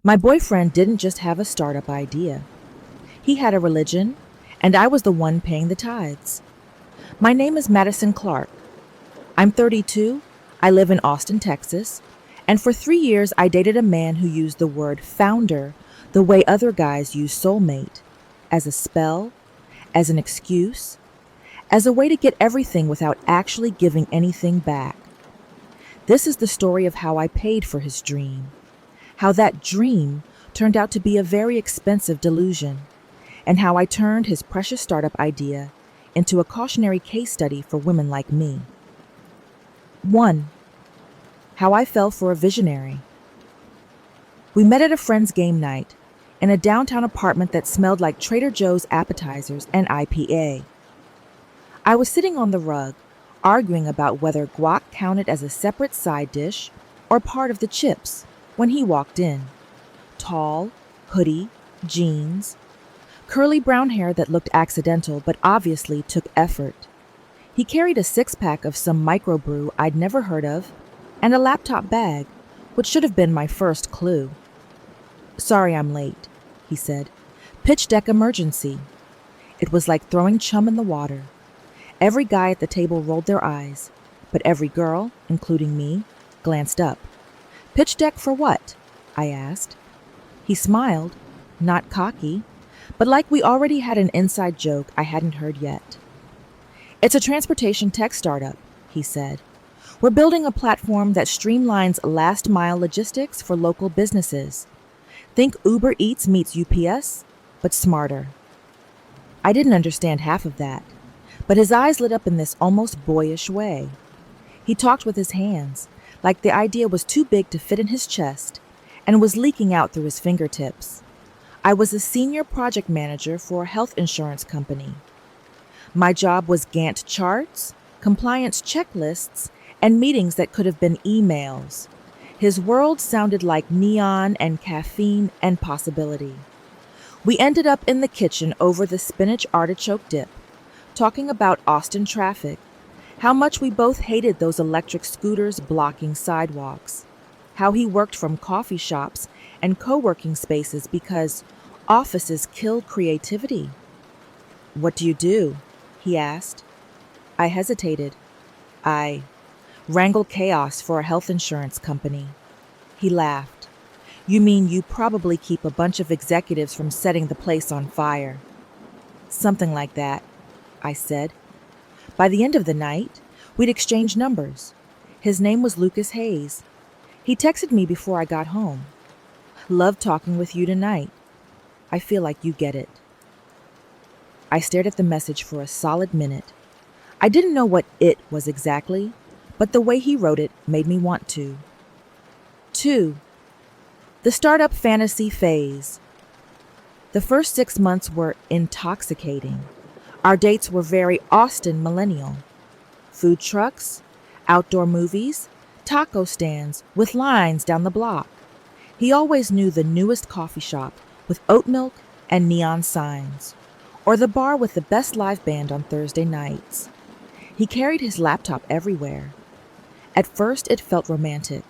My boyfriend didn't just have a startup idea. He had a religion, and I was the one paying the tithes. My name is Madison Clark. I'm 32, I live in Austin, Texas, and for 3 years I dated a man who used the word founder the way other guys use soulmate, as a spell, as an excuse, as a way to get everything without actually giving anything back. This is the story of how I paid for his dream, how that dream turned out to be a very expensive delusion, and how I turned his precious startup idea into a cautionary case study for women like me. 1. How I fell for a visionary. We met at a friend's game night in a downtown apartment that smelled like Trader Joe's appetizers and IPA. I was sitting on the rug, arguing about whether guac counted as a separate side dish or part of the chips when he walked in. Tall, hoodie, jeans, curly brown hair that looked accidental but obviously took effort. He carried a six-pack of some microbrew I'd never heard of and a laptop bag, which should have been my first clue. "Sorry I'm late," he said. "Pitch deck emergency." It was like throwing chum in the water. Every guy at the table rolled their eyes, but every girl, including me, glanced up. "Pitch deck for what?" I asked. He smiled, not cocky, but like we already had an inside joke I hadn't heard yet. "It's a transportation tech startup," he said. "We're building a platform that streamlines last-mile logistics for local businesses. Think Uber Eats meets UPS, but smarter." I didn't understand half of that, but his eyes lit up in this almost boyish way. He talked with his hands, like the idea was too big to fit in his chest and was leaking out through his fingertips. I was a senior project manager for a health insurance company. My job was Gantt charts, compliance checklists, and meetings that could have been emails. His world sounded like neon and caffeine and possibility. We ended up in the kitchen over the spinach artichoke dip, talking about Austin traffic, how much we both hated those electric scooters blocking sidewalks, how he worked from coffee shops and co-working spaces because offices kill creativity. "What do you do?" he asked. I hesitated. "I wrangle chaos for a health insurance company." He laughed. "You mean you probably keep a bunch of executives from setting the place on fire?" "Something like that," I said. By the end of the night, we'd exchanged numbers. His name was Lucas Hayes. He texted me before I got home. "Love talking with you tonight. I feel like you get it." I stared at the message for a solid minute. I didn't know what it was exactly, but the way he wrote it made me want to. 2. The startup fantasy phase. The first 6 months were intoxicating. Our dates were very Austin millennial. Food trucks, outdoor movies, taco stands with lines down the block. He always knew the newest coffee shop with oat milk and neon signs, or the bar with the best live band on Thursday nights. He carried his laptop everywhere. At first, it felt romantic,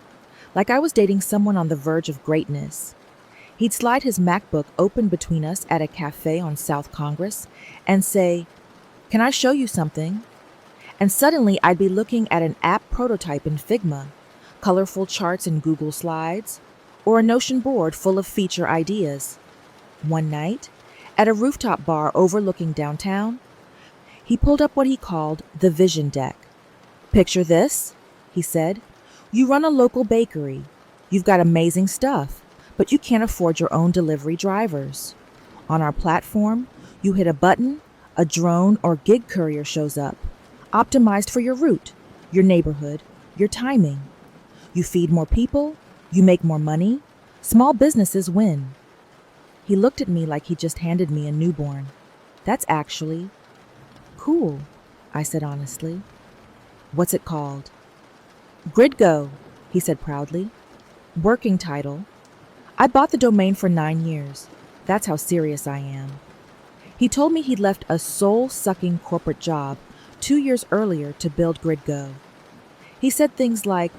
like I was dating someone on the verge of greatness. He'd slide his MacBook open between us at a cafe on South Congress and say, "Can I show you something?" And suddenly I'd be looking at an app prototype in Figma, colorful charts in Google Slides, or a Notion board full of feature ideas. One night, at a rooftop bar overlooking downtown, he pulled up what he called the vision deck. "Picture this," he said. "You run a local bakery. You've got amazing stuff, but you can't afford your own delivery drivers. On our platform, you hit a button, a drone or gig courier shows up, optimized for your route, your neighborhood, your timing. You feed more people, you make more money, small businesses win." He looked at me like he just handed me a newborn. "That's actually cool," I said honestly. "What's it called?" "GridGo," he said proudly. Working title. I bought the domain for 9 years. That's how serious I am. He told me he'd left a soul-sucking corporate job 2 years earlier to build GridGo. He said things like,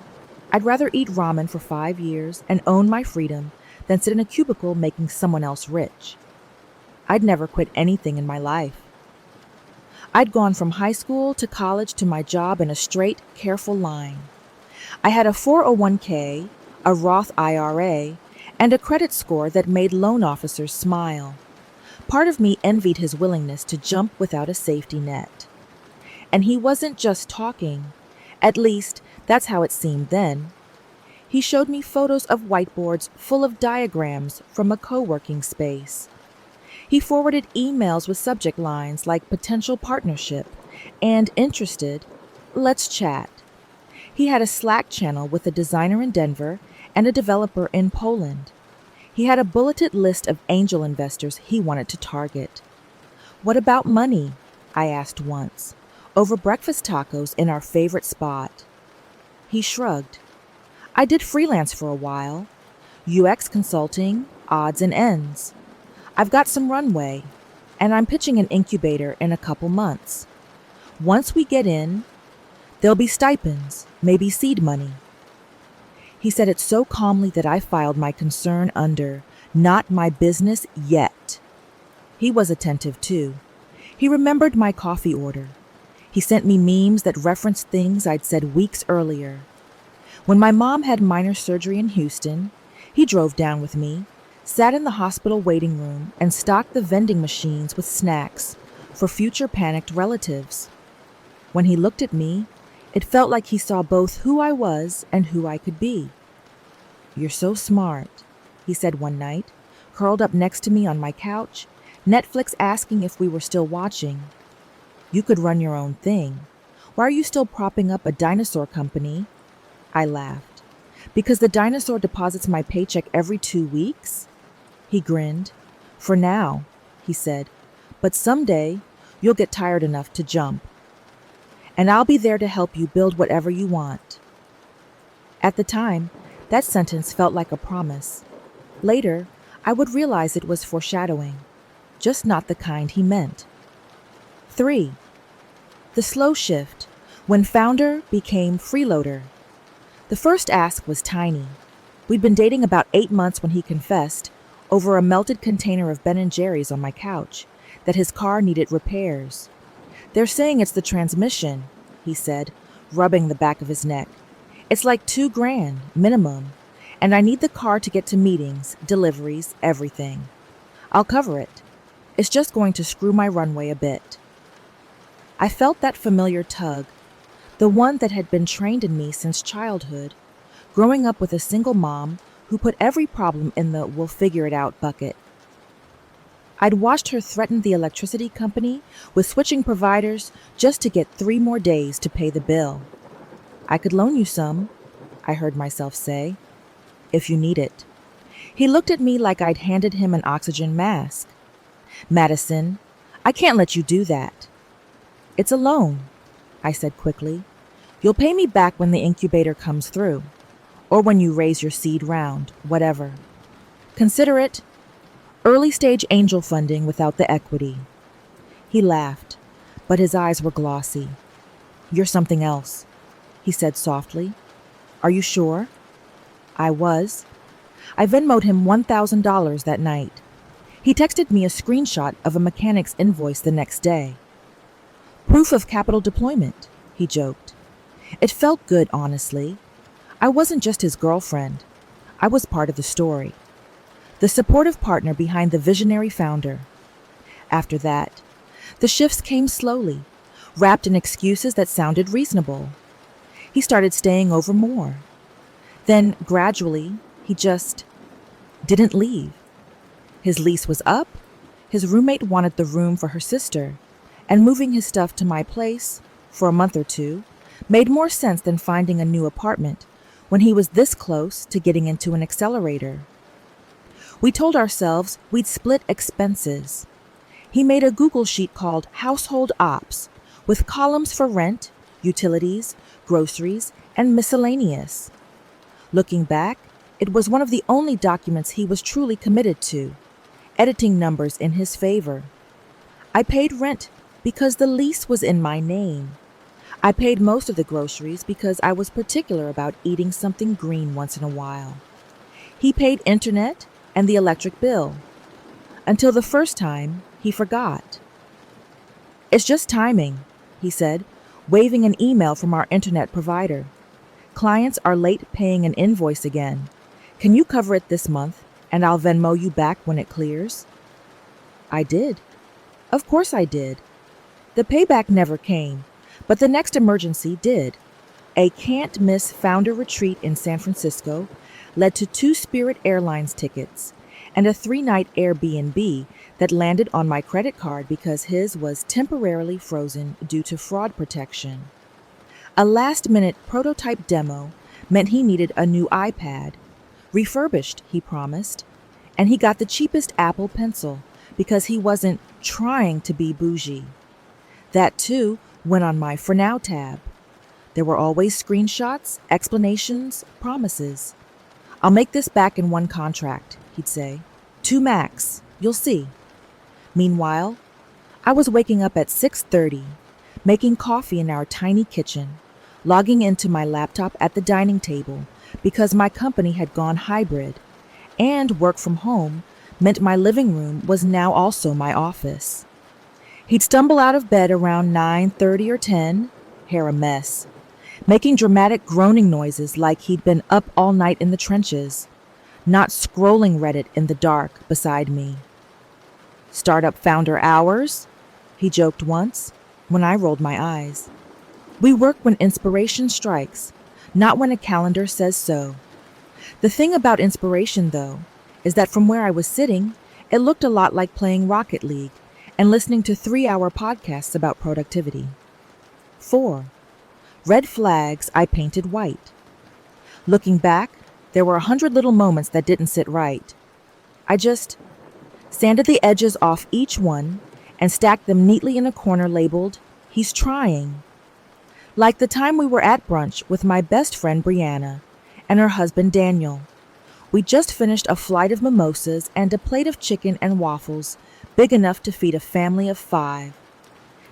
"I'd rather eat ramen for 5 years and own my freedom than sit in a cubicle making someone else rich. I'd never quit anything in my life. I'd gone from high school to college to my job in a straight, careful line. I had a 401k, a Roth IRA, and a credit score that made loan officers smile. Part of me envied his willingness to jump without a safety net. And he wasn't just talking. At least, that's how it seemed then. He showed me photos of whiteboards full of diagrams from a co-working space. He forwarded emails with subject lines like potential partnership and interested, let's chat. He had a Slack channel with a designer in Denver and a developer in Poland. He had a bulleted list of angel investors he wanted to target. What about money? I asked once, over breakfast tacos in our favorite spot. He shrugged. I did freelance for a while. UX consulting, odds and ends. I've got some runway, and I'm pitching an incubator in a couple months. Once we get in, there'll be stipends, maybe seed money. He said it so calmly that I filed my concern under not my business yet. He was attentive too. He remembered my coffee order. He sent me memes that referenced things I'd said weeks earlier. When my mom had minor surgery in Houston, he drove down with me, sat in the hospital waiting room, and stocked the vending machines with snacks for future panicked relatives. When he looked at me, it felt like he saw both who I was and who I could be. You're so smart, he said one night, curled up next to me on my couch, Netflix asking if we were still watching. You could run your own thing. Why are you still propping up a dinosaur company? I laughed. Because the dinosaur deposits my paycheck every 2 weeks? He grinned. For now, he said, but someday you'll get tired enough to jump. And I'll be there to help you build whatever you want. At the time, that sentence felt like a promise. Later, I would realize it was foreshadowing, just not the kind he meant. 3. The slow shift, when founder became freeloader. The first ask was tiny. We'd been dating about 8 months when he confessed, over a melted container of Ben & Jerry's on my couch, that his car needed repairs. They're saying it's the transmission, he said, rubbing the back of his neck. It's like $2,000, minimum, and I need the car to get to meetings, deliveries, everything. I'll cover it. It's just going to screw my runway a bit. I felt that familiar tug, the one that had been trained in me since childhood, growing up with a single mom who put every problem in the we'll figure it out bucket. I'd watched her threaten the electricity company with switching providers just to get 3 more days to pay the bill. I could loan you some, I heard myself say, if you need it. He looked at me like I'd handed him an oxygen mask. Madison, I can't let you do that. It's a loan, I said quickly. You'll pay me back when the incubator comes through, or when you raise your seed round, whatever. Consider it early-stage angel funding without the equity. He laughed, but his eyes were glossy. You're something else, he said softly. Are you sure? I was. I Venmo'd him $1,000 that night. He texted me a screenshot of a mechanic's invoice the next day. Proof of capital deployment, he joked. It felt good, honestly. I wasn't just his girlfriend. I was part of the story. The supportive partner behind the visionary founder. After that, the shifts came slowly, wrapped in excuses that sounded reasonable. He started staying over more. Then, gradually, he just didn't leave. His lease was up, his roommate wanted the room for her sister, and moving his stuff to my place, for a month or 2, made more sense than finding a new apartment when he was this close to getting into an accelerator. We told ourselves we'd split expenses. He made a Google sheet called Household Ops, with columns for rent, utilities, groceries, and miscellaneous. Looking back, it was one of the only documents he was truly committed to, editing numbers in his favor. I paid rent because the lease was in my name. I paid most of the groceries because I was particular about eating something green once in a while. He paid internet and the electric bill, until the first time he forgot. It's just timing, he said, waving an email from our internet provider. Clients are late paying an invoice again. Can you cover it this month, and I'll Venmo you back when it clears? I did. Of course I did. The payback never came, but the next emergency did. A can't-miss founder retreat in San Francisco led to 2 Spirit Airlines tickets and a 3-night Airbnb that landed on my credit card because his was temporarily frozen due to fraud protection. A last-minute prototype demo meant he needed a new iPad, refurbished, he promised, and he got the cheapest Apple Pencil because he wasn't trying to be bougie. That, too, went on my For Now tab. There were always screenshots, explanations, promises. I'll make this back in one contract, he'd say. 2 max, you'll see. Meanwhile, I was waking up at 6:30, making coffee in our tiny kitchen, logging into my laptop at the dining table because my company had gone hybrid, and work from home meant my living room was now also my office. He'd stumble out of bed around 9:30 or 10, hair a mess, making dramatic groaning noises like he'd been up all night in the trenches, not scrolling Reddit in the dark beside me. Startup founder hours? He joked once, when I rolled my eyes. We work when inspiration strikes, not when a calendar says so. The thing about inspiration, though, is that from where I was sitting, it looked a lot like playing Rocket League and listening to 3-hour podcasts about productivity. 4. Red flags I painted white. Looking back, there were 100 little moments that didn't sit right. I just sanded the edges off each one and stacked them neatly in a corner labeled, "He's trying." Like the time we were at brunch with my best friend Brianna and her husband Daniel. We just finished a flight of mimosas and a plate of chicken and waffles big enough to feed a family of 5.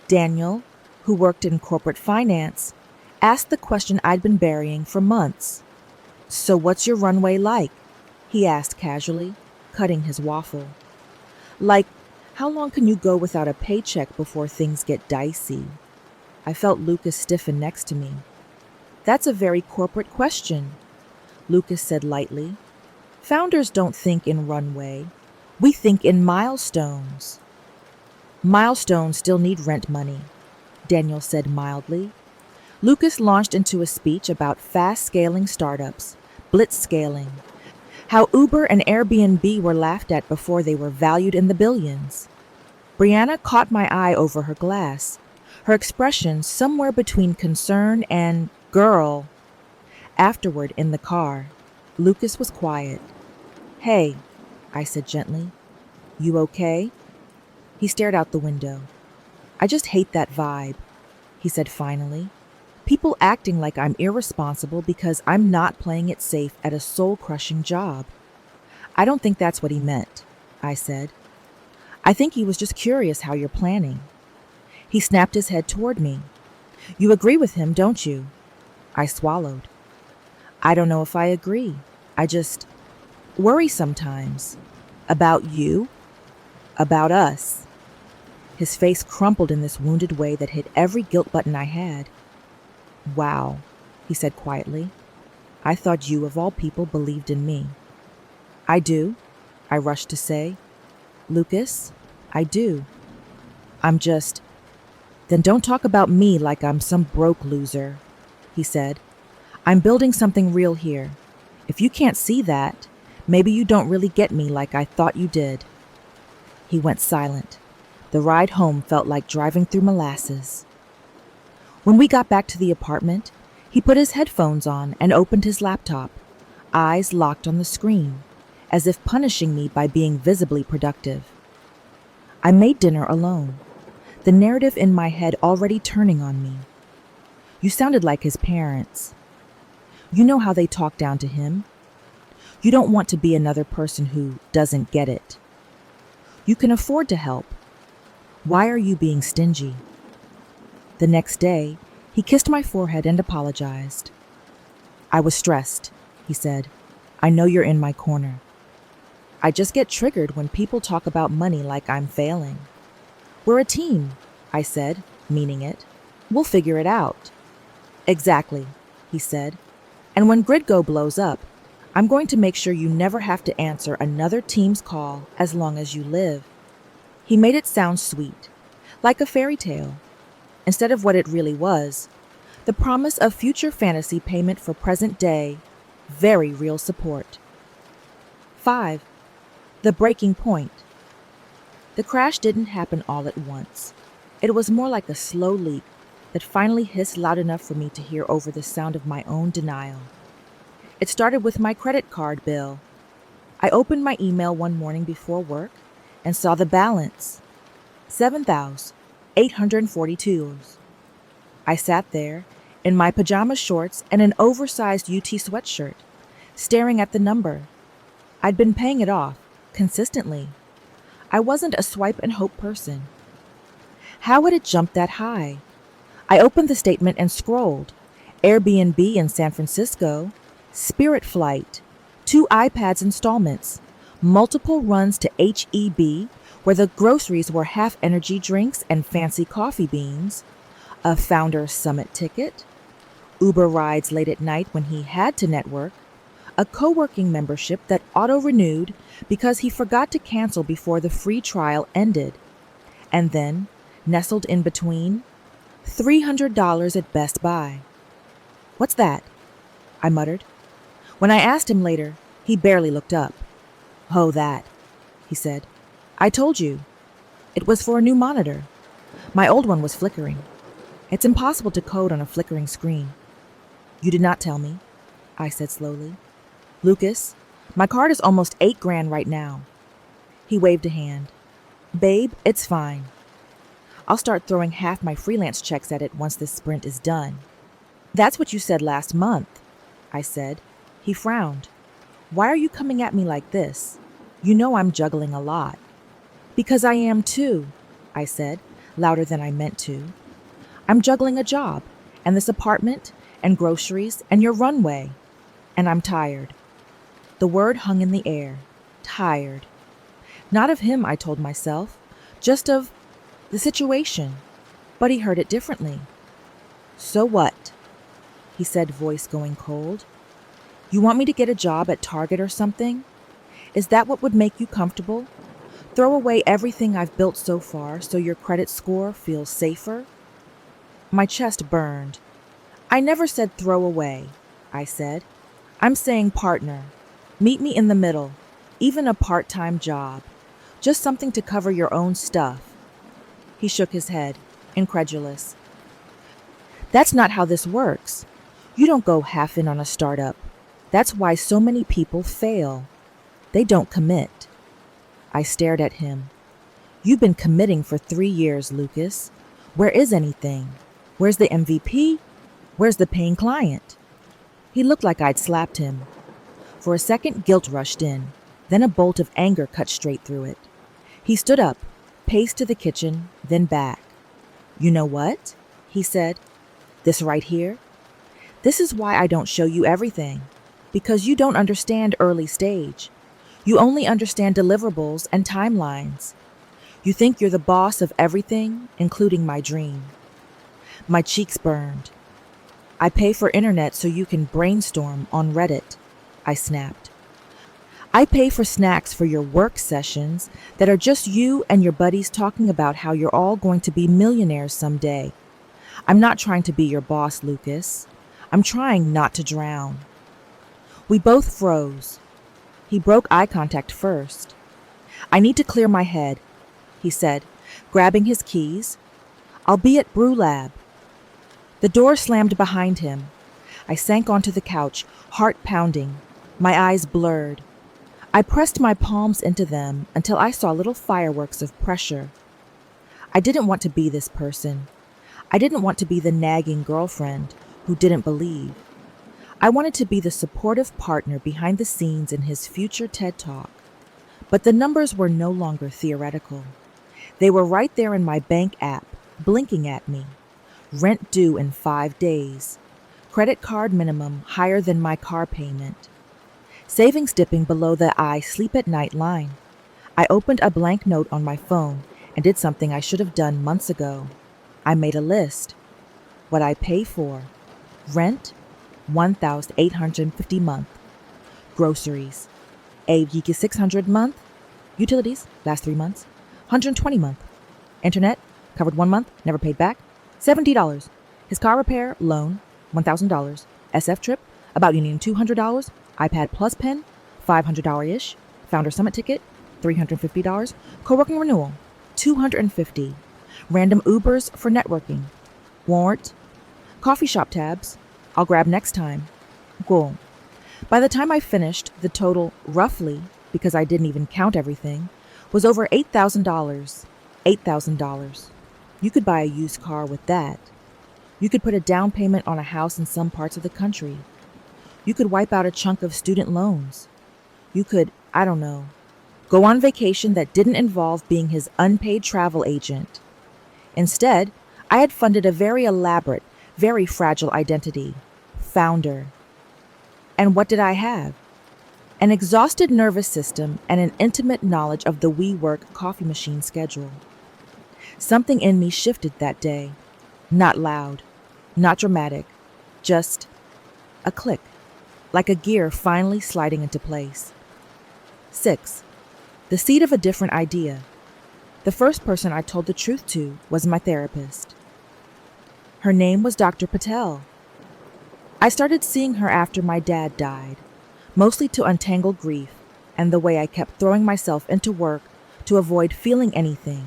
Daniel, who worked in corporate finance, asked the question I'd been burying for months. "So what's your runway like?" he asked casually, cutting his waffle. "Like, how long can you go without a paycheck before things get dicey?" I felt Lucas stiffen next to me. "That's a very corporate question," Lucas said lightly. "Founders don't think in runway. We think in milestones." "Milestones still need rent money," Daniel said mildly. Lucas launched into a speech about fast-scaling startups, blitz-scaling, how Uber and Airbnb were laughed at before they were valued in the billions. Brianna caught my eye over her glass, her expression somewhere between concern and girl. Afterward, in the car, Lucas was quiet. "Hey," I said gently, "you okay?" He stared out the window. "I just hate that vibe," he said finally. "People acting like I'm irresponsible because I'm not playing it safe at a soul-crushing job." "I don't think that's what he meant," I said. "I think he was just curious how you're planning." He snapped his head toward me. "You agree with him, don't you?" I swallowed. "I don't know if I agree. I just worry sometimes. About you? About us?" His face crumpled in this wounded way that hit every guilt button I had. "Wow," he said quietly. "I thought you, of all people, believed in me." "I do," I rushed to say. "Lucas, I do. I'm just—" "Then don't talk about me like I'm some broke loser," he said. "I'm building something real here. If you can't see that, maybe you don't really get me like I thought you did." He went silent. The ride home felt like driving through molasses. When we got back to the apartment, he put his headphones on and opened his laptop, eyes locked on the screen, as if punishing me by being visibly productive. I made dinner alone, the narrative in my head already turning on me. "You sounded like his parents. You know how they talk down to him. You don't want to be another person who doesn't get it. You can afford to help. Why are you being stingy?" The next day, he kissed my forehead and apologized. "I was stressed," he said. "I know you're in my corner." I just get triggered when people talk about money like I'm failing. We're a team, I said, meaning it. We'll figure it out. Exactly, he said. And when GridGo blows up, I'm going to make sure you never have to answer another team's call as long as you live. He made it sound sweet, like a fairy tale, instead of what it really was, the promise of future fantasy payment for present day, very real support. 5. The breaking point. The crash didn't happen all at once. It was more like a slow leak that finally hissed loud enough for me to hear over the sound of my own denial. It started with my credit card bill. I opened my email one morning before work and saw the balance, $7,842. I sat there in my pajama shorts and an oversized UT sweatshirt, staring at the number. I'd been paying it off, consistently. I wasn't a swipe and hope person. How had it jumped that high? I opened the statement and scrolled. Airbnb in San Francisco, Spirit flight, 2 iPads installments, multiple runs to HEB where the groceries were half energy drinks and fancy coffee beans, a Founders Summit ticket, Uber rides late at night when he had to network, a co-working membership that auto-renewed because he forgot to cancel before the free trial ended, and then, nestled in between, $300 at Best Buy. What's that? I muttered. When I asked him later, he barely looked up. Oh, that, he said. I told you. It was for a new monitor. My old one was flickering. It's impossible to code on a flickering screen. You did not tell me, I said slowly. Lucas, my card is almost $8,000 right now. He waved a hand. Babe, it's fine. I'll start throwing half my freelance checks at it once this sprint is done. That's what you said last month, I said. He frowned. Why are you coming at me like this? You know I'm juggling a lot. Because I am too, I said, louder than I meant to. I'm juggling a job, and this apartment, and groceries, and your runway. And I'm tired. The word hung in the air. Tired. Not of him, I told myself, just of the situation. But he heard it differently. So what? He said, voice going cold. You want me to get a job at Target or something? Is that what would make you comfortable? Throw away everything I've built so far so your credit score feels safer? My chest burned. I never said throw away, I said. I'm saying partner. Meet me in the middle, even a part-time job. Just something to cover your own stuff. He shook his head, incredulous. That's not how this works. You don't go half in on a startup. That's why so many people fail. They don't commit. I stared at him. You've been committing for 3 years, Lucas. Where is anything? Where's the MVP? Where's the paying client? He looked like I'd slapped him. For a second, guilt rushed in. Then a bolt of anger cut straight through it. He stood up, paced to the kitchen, then back. You know what? He said. This right here? This is why I don't show you everything. Because you don't understand early stage. You only understand deliverables and timelines. You think you're the boss of everything, including my dream. My cheeks burned. I pay for internet so you can brainstorm on Reddit, I snapped. I pay for snacks for your work sessions that are just you and your buddies talking about how you're all going to be millionaires someday. I'm not trying to be your boss, Lucas. I'm trying not to drown. We both froze. He broke eye contact first. I need to clear my head, he said, grabbing his keys. I'll be at Brew Lab. The door slammed behind him. I sank onto the couch, heart pounding, my eyes blurred. I pressed my palms into them until I saw little fireworks of pressure. I didn't want to be this person. I didn't want to be the nagging girlfriend who didn't believe. I wanted to be the supportive partner behind the scenes in his future TED Talk. But the numbers were no longer theoretical. They were right there in my bank app, blinking at me. Rent due in 5 days. Credit card minimum higher than my car payment. Savings dipping below the I sleep at night line. I opened a blank note on my phone and did something I should have done months ago. I made a list. What I pay for. Rent, $1,850 a month. Groceries, $600 a month. Utilities, last 3 months, $120 a month. Internet, covered 1 month, never paid back, $70. His car repair, loan, $1,000. SF trip, about needing $200. iPad Plus pen, $500-ish. Founder Summit ticket, $350. Co-working renewal, $250. Random Ubers for networking. Warrant. Coffee shop tabs. I'll grab next time. Cool. By the time I finished, the total, roughly, because I didn't even count everything, was over $8,000. $8,000. You could buy a used car with that. You could put a down payment on a house in some parts of the country. You could wipe out a chunk of student loans. You could, I don't know, go on vacation that didn't involve being his unpaid travel agent. Instead, I had funded a very elaborate, very fragile identity. Founder. And what did I have? An exhausted nervous system and an intimate knowledge of the WeWork coffee machine schedule. Something in me shifted that day. Not loud, not dramatic, just a click, like a gear finally sliding into place. 6. The seed of a different idea. The first person I told the truth to was my therapist. Her name was Dr. Patel. I started seeing her after my dad died, mostly to untangle grief and the way I kept throwing myself into work to avoid feeling anything.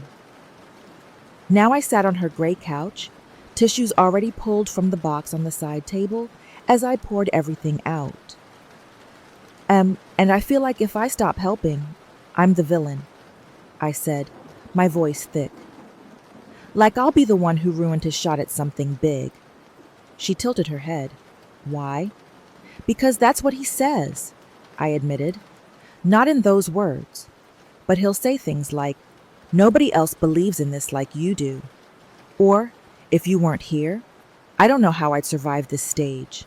Now I sat on her gray couch, tissues already pulled from the box on the side table as I poured everything out. And I feel like if I stop helping, I'm the villain, I said, my voice thick. Like I'll be the one who ruined his shot at something big. She tilted her head. Why? Because that's what he says, I admitted. Not in those words. But he'll say things like, nobody else believes in this like you do. Or, if you weren't here, I don't know how I'd survive this stage.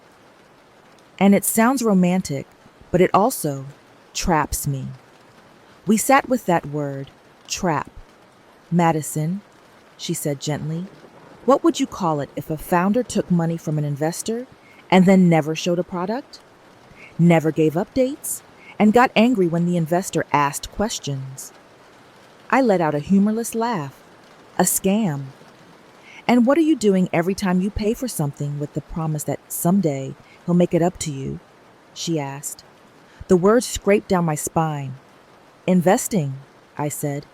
And it sounds romantic, but it also traps me. We sat with that word, trap. Madison, she said gently, what would you call it if a founder took money from an investor and then never showed a product, never gave updates, and got angry when the investor asked questions? I let out a humorless laugh. A scam. And what are you doing every time you pay for something with the promise that someday he'll make it up to you? She asked. The words scraped down my spine. Investing, I said.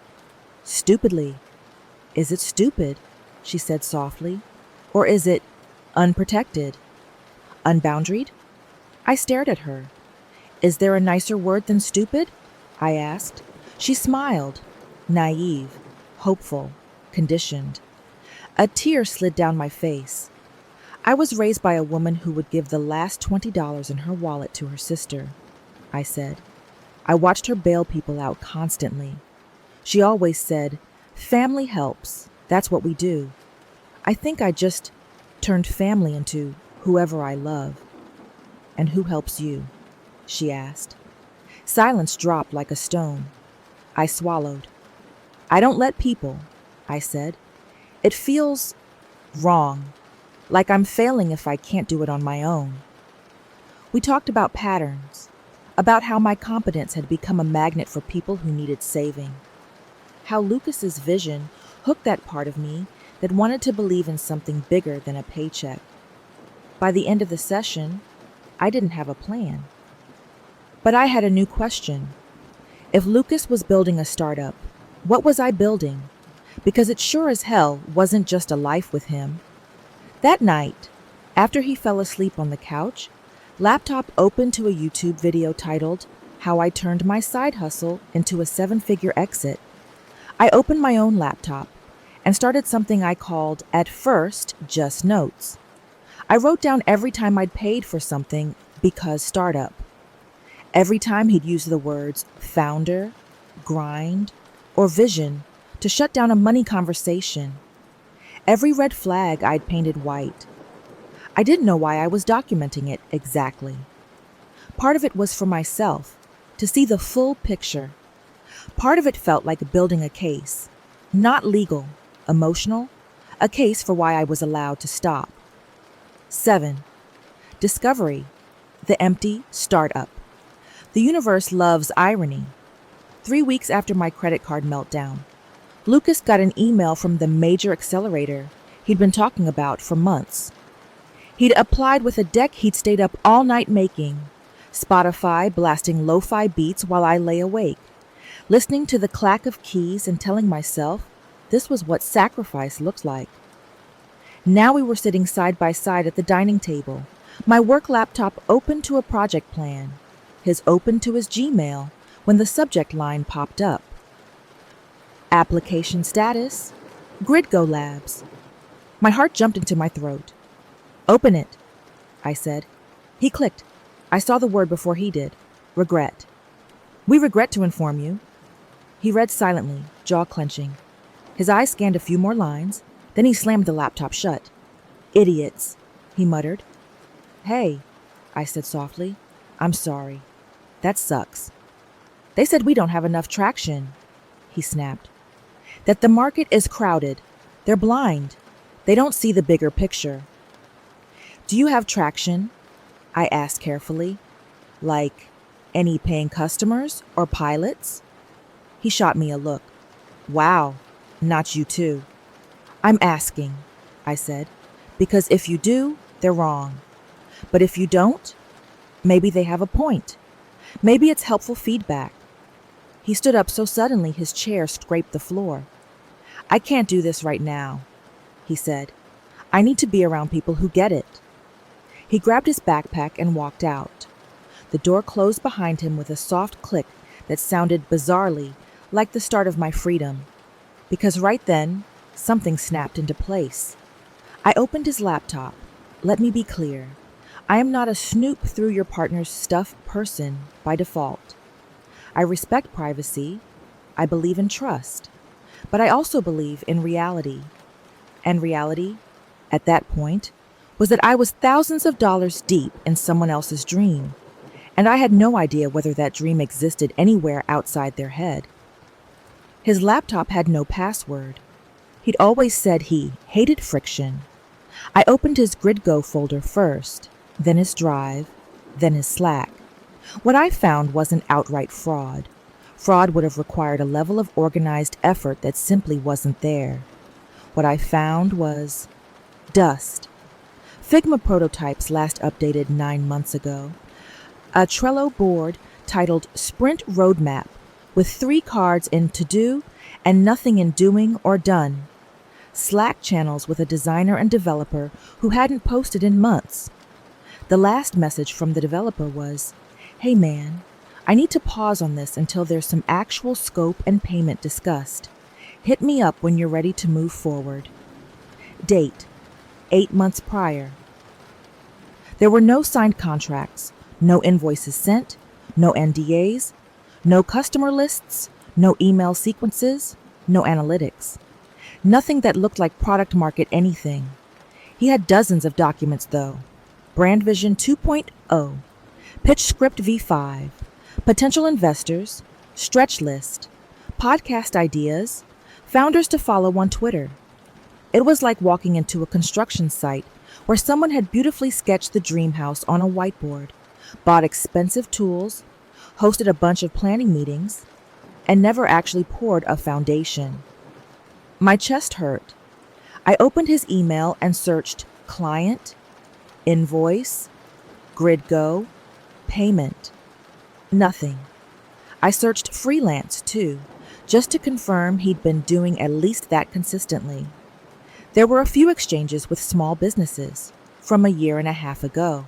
Stupidly. Is it stupid? She said softly. Or is it unprotected? Unboundaried? I stared at her. Is there a nicer word than stupid? I asked. She smiled. Naive, hopeful, conditioned. A tear slid down my face. I was raised by a woman who would give the last $20 in her wallet to her sister, I said. I watched her bail people out constantly. She always said, family helps. That's what we do. I think I just turned family into whoever I love. And who helps you? She asked. Silence dropped like a stone. I swallowed. I don't let people, I said. It feels wrong, like I'm failing if I can't do it on my own. We talked about patterns, about how my competence had become a magnet for people who needed saving, how Lucas's vision hooked that part of me that wanted to believe in something bigger than a paycheck. By the end of the session, I didn't have a plan. But I had a new question. If Lucas was building a startup, what was I building? Because it sure as hell wasn't just a life with him. That night, after he fell asleep on the couch, laptop opened to a YouTube video titled, How I Turned My Side Hustle into a 7-Figure Exit. I opened my own laptop and started something I called, at first, just notes. I wrote down every time I'd paid for something because startup. Every time he'd use the words founder, grind, or vision to shut down a money conversation. Every red flag I'd painted white. I didn't know why I was documenting it exactly. Part of it was for myself, to see the full picture. Part of it felt like building a case, not legal, emotional, a case for why I was allowed to stop. 7. Discovery, the empty startup. The universe loves irony. 3 weeks after my credit card meltdown, Lucas got an email from the major accelerator he'd been talking about for months. He'd applied with a deck he'd stayed up all night making, Spotify blasting lo-fi beats while I lay awake, listening to the clack of keys and telling myself this was what sacrifice looked like. Now we were sitting side by side at the dining table, my work laptop open to a project plan, his open to his Gmail, when the subject line popped up. Application status, GridGo Labs. My heart jumped into my throat. Open it, I said. He clicked. I saw the word before he did. Regret. We regret to inform you. He read silently, jaw clenching. His eyes scanned a few more lines, then he slammed the laptop shut. Idiots, he muttered. Hey, I said softly. I'm sorry. That sucks. They said we don't have enough traction, he snapped. That the market is crowded. They're blind. They don't see the bigger picture. Do you have traction? I asked carefully. Like, any paying customers or pilots? He shot me a look. Wow, not you too. I'm asking, I said, because if you do, they're wrong. But if you don't, maybe they have a point. Maybe it's helpful feedback. He stood up so suddenly his chair scraped the floor. I can't do this right now, he said. I need to be around people who get it. He grabbed his backpack and walked out. The door closed behind him with a soft click that sounded bizarrely like the start of my freedom, because right then, something snapped into place. I opened his laptop. Let me be clear. I am not a snoop through your partner's stuff person by default. I respect privacy. I believe in trust. But I also believe in reality. And reality, at that point, was that I was thousands of dollars deep in someone else's dream, and I had no idea whether that dream existed anywhere outside their head. His laptop had no password. He'd always said he hated friction. I opened his GridGo folder first, then his Drive, then his Slack. What I found wasn't outright fraud. Fraud would have required a level of organized effort that simply wasn't there. What I found was dust. Figma prototypes last updated 9 months ago. A Trello board titled Sprint Roadmap with 3 cards in to do and nothing in doing or done. Slack channels with a designer and developer who hadn't posted in months. The last message from the developer was, "Hey man, I need to pause on this until there's some actual scope and payment discussed. Hit me up when you're ready to move forward." Date, 8 months prior. There were no signed contracts, no invoices sent, no NDAs, no customer lists, no email sequences, no analytics. Nothing that looked like product market anything. He had dozens of documents though. Brand Vision 2.0, Pitch Script V5, potential investors, stretch list, podcast ideas, founders to follow on Twitter. It was like walking into a construction site where someone had beautifully sketched the dream house on a whiteboard, bought expensive tools, hosted a bunch of planning meetings, and never actually poured a foundation. My chest hurt. I opened his email and searched client, invoice, GridGo, payment. Nothing. I searched freelance too, just to confirm he'd been doing at least that consistently. There were a few exchanges with small businesses from a year and a half ago.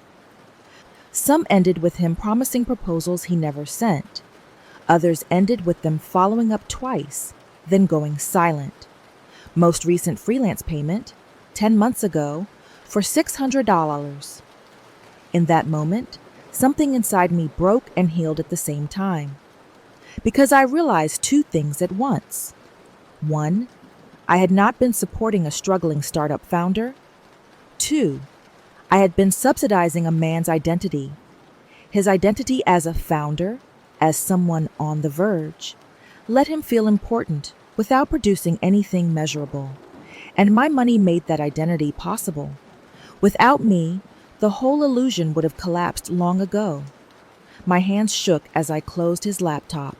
Some ended with him promising proposals he never sent. Others ended with them following up twice, then going silent. Most recent freelance payment, 10 months ago, for $600. In that moment, something inside me broke and healed at the same time. Because I realized 2 things at once. 1, I had not been supporting a struggling startup founder. 2, I had been subsidizing a man's identity. His identity as a founder, as someone on the verge, let him feel important without producing anything measurable. And my money made that identity possible. Without me, the whole illusion would have collapsed long ago. My hands shook as I closed his laptop.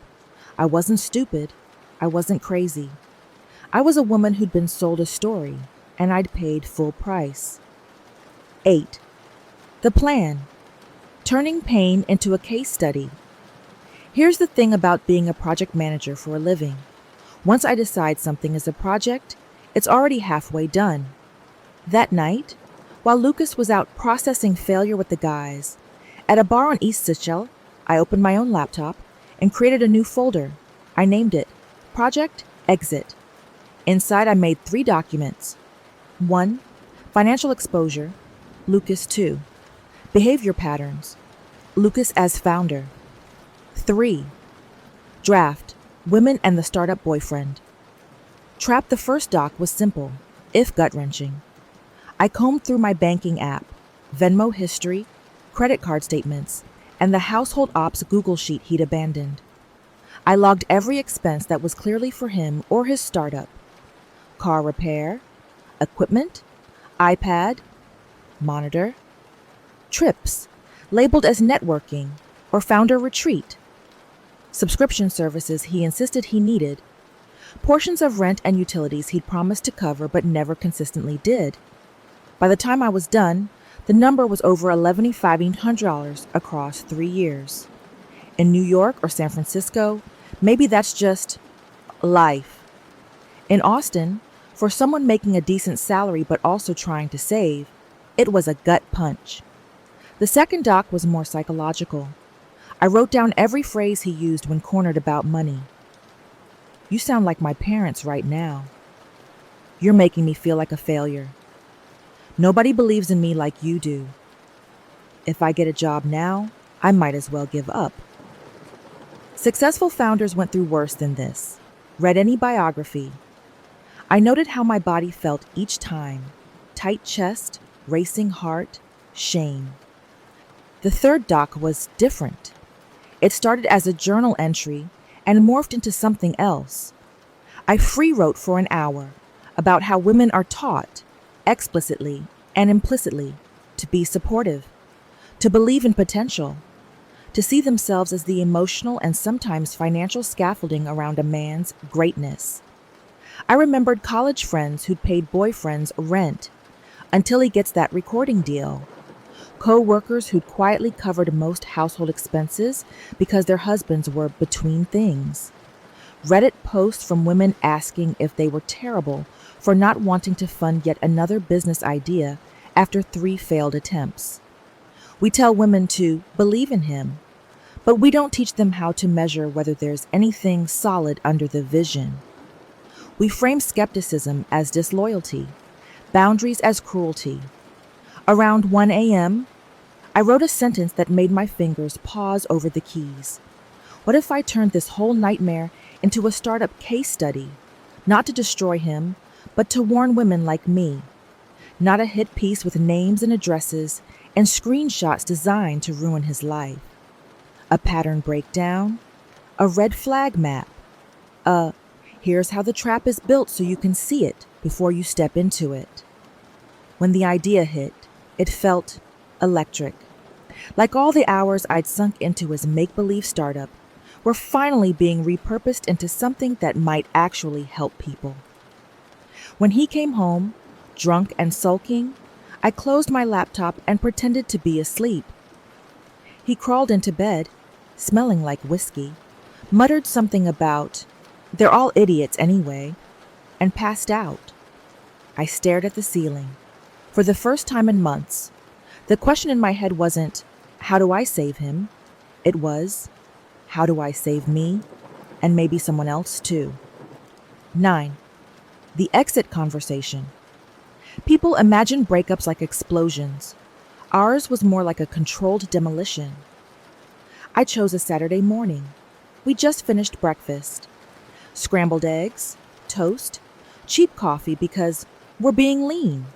I wasn't stupid. I wasn't crazy. I was a woman who'd been sold a story, and I'd paid full price. 8. The plan. Turning pain into a case study. Here's the thing about being a project manager for a living. Once I decide something is a project, it's already halfway done. That night, while Lucas was out processing failure with the guys, at a bar on East Sitchell, I opened my own laptop and created a new folder. I named it Project Exit. Inside, I made 3 documents. 1. Financial exposure, Lucas 2. Behavior patterns, Lucas as founder. 3. Draft, women and the startup boyfriend. Trap the first doc was simple, if gut-wrenching. I combed through my banking app, Venmo history, credit card statements, and the household ops Google sheet he'd abandoned. I logged every expense that was clearly for him or his startup. Car repair, equipment, iPad, monitor, trips, labeled as networking or founder retreat, subscription services he insisted he needed, portions of rent and utilities he'd promised to cover but never consistently did. By the time I was done, the number was over $1,100 across 3 years. In New York or San Francisco, maybe that's just life. In Austin, for someone making a decent salary but also trying to save, it was a gut punch. The second doc was more psychological. I wrote down every phrase he used when cornered about money. You sound like my parents right now. You're making me feel like a failure. Nobody believes in me like you do. If I get a job now, I might as well give up. Successful founders went through worse than this. Read any biography. I noted how my body felt each time. Tight chest, racing heart, shame. The third doc was different. It started as a journal entry and morphed into something else. I free wrote for an hour about how women are taught, explicitly and implicitly, to be supportive, to believe in potential, to see themselves as the emotional and sometimes financial scaffolding around a man's greatness. I remembered college friends who'd paid boyfriends rent until he gets that recording deal, co-workers who'd quietly covered most household expenses because their husbands were between things, Reddit posts from women asking if they were terrible for not wanting to fund yet another business idea after 3 failed attempts. We tell women to believe in him, but we don't teach them how to measure whether there's anything solid under the vision. We frame skepticism as disloyalty, boundaries as cruelty. Around 1 a.m., I wrote a sentence that made my fingers pause over the keys. What if I turned this whole nightmare into a startup case study, not to destroy him, but to warn women like me? Not a hit piece with names and addresses and screenshots designed to ruin his life. A pattern breakdown, a red flag map, here's how the trap is built so you can see it before you step into it. When the idea hit, it felt electric. Like all the hours I'd sunk into his make-believe startup were finally being repurposed into something that might actually help people. When he came home, drunk and sulking, I closed my laptop and pretended to be asleep. He crawled into bed, smelling like whiskey, muttered something about, "They're all idiots anyway," and passed out. I stared at the ceiling. For the first time in months, the question in my head wasn't, how do I save him? It was, how do I save me? And maybe someone else too. 9. The exit conversation. People imagine breakups like explosions. Ours was more like a controlled demolition. I chose a Saturday morning. We just finished breakfast. Scrambled eggs, toast, cheap coffee because we're being lean,